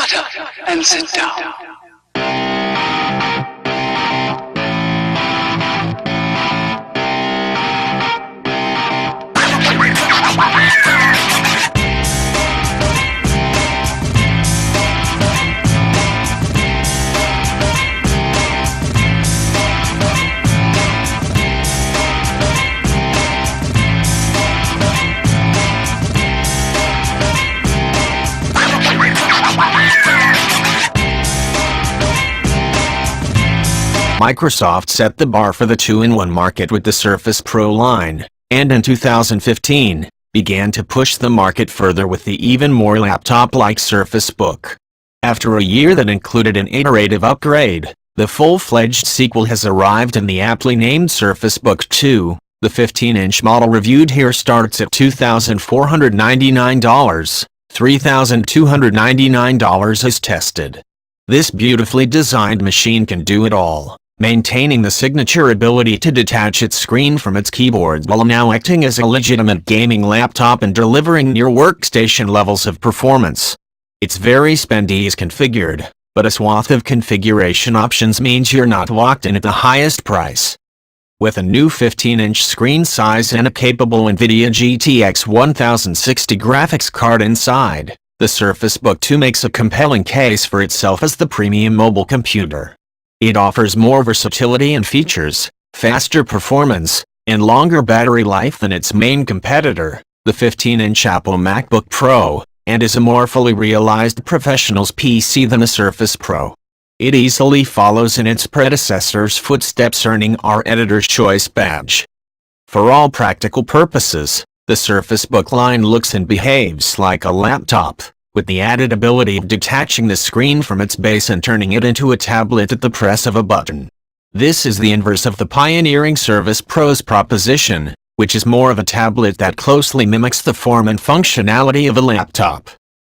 Shut up and sit down. Microsoft set the bar for the 2-in-1 market with the Surface Pro line, and in 2015, began to push the market further with the even more laptop-like Surface Book. After a year that included an iterative upgrade, the full-fledged sequel has arrived in the aptly named Surface Book 2. The 15-inch model reviewed here starts at $2,499, $3,299 as tested. This beautifully designed machine can do it all, maintaining the signature ability to detach its screen from its keyboard while now acting as a legitimate gaming laptop and delivering near workstation levels of performance. It's very spendy as configured, but a swath of configuration options means you're not locked in at the highest price. With a new 15-inch screen size and a capable NVIDIA GTX 1060 graphics card inside, the Surface Book 2 makes a compelling case for itself as the premium mobile computer. It offers more versatility and features, faster performance, and longer battery life than its main competitor, the 15-inch Apple MacBook Pro, and is a more fully realized professional's PC than the Surface Pro. It easily follows in its predecessor's footsteps, earning our Editor's Choice badge. For all practical purposes, the Surface Book line looks and behaves like a laptop, with the added ability of detaching the screen from its base and turning it into a tablet at the press of a button. This is the inverse of the pioneering Surface Pro's proposition, which is more of a tablet that closely mimics the form and functionality of a laptop.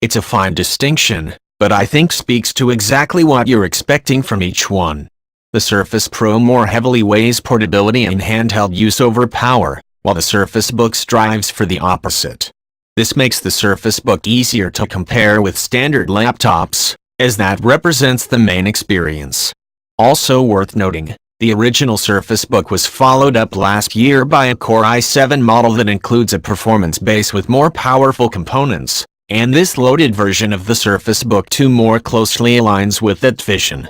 It's a fine distinction, but I think speaks to exactly what you're expecting from each one. The Surface Pro more heavily weighs portability and handheld use over power, while the Surface Book strives for the opposite. This makes the Surface Book easier to compare with standard laptops, as that represents the main experience. Also worth noting, the original Surface Book was followed up last year by a Core i7 model that includes a performance base with more powerful components, and this loaded version of the Surface Book 2 more closely aligns with that vision.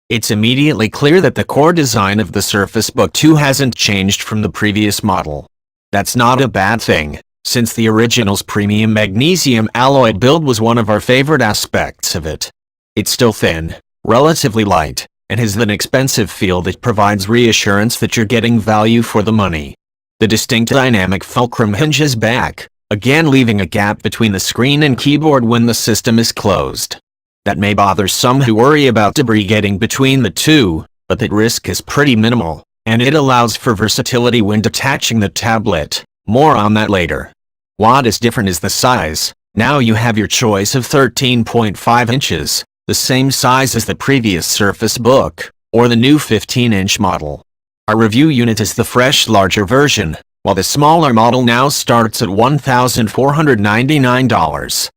It's immediately clear that the core design of the Surface Book 2 hasn't changed from the previous model. That's not a bad thing, since the original's premium magnesium alloy build was one of our favorite aspects of it. It's still thin, relatively light, and has an expensive feel that provides reassurance that you're getting value for the money. The distinct dynamic fulcrum hinges back, again leaving a gap between the screen and keyboard when the system is closed. That may bother some who worry about debris getting between the two, but that risk is pretty minimal, and it allows for versatility when detaching the tablet. More on that later. What is different is the size. Now you have your choice of 13.5 inches, the same size as the previous Surface Book, or the new 15-inch model. Our review unit is the fresh larger version, while the smaller model now starts at $1,499.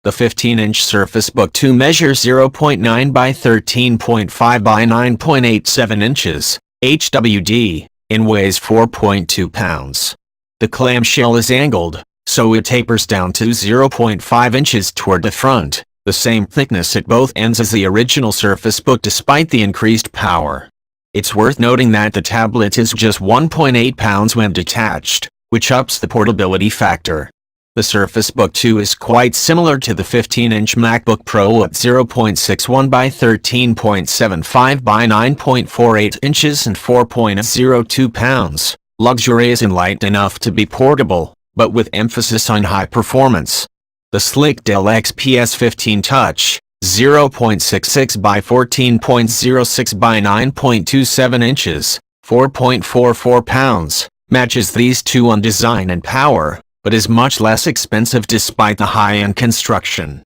The 15-inch Surface Book 2 measures 0.9 by 13.5 by 9.87 inches, HWD, and weighs 4.2 pounds. The clamshell is angled, so it tapers down to 0.5 inches toward the front, the same thickness at both ends as the original Surface Book despite the increased power. It's worth noting that the tablet is just 1.8 pounds when detached, which ups the portability factor. The Surface Book 2 is quite similar to the 15-inch MacBook Pro at 0.61 by 13.75 by 9.48 inches and 4.02 pounds, luxurious and light enough to be portable, but with emphasis on high performance. The sleek Dell XPS 15 Touch, 0.66 by 14.06 by 9.27 inches, 4.44 pounds, matches these two on design and power, but is much less expensive despite the high-end construction.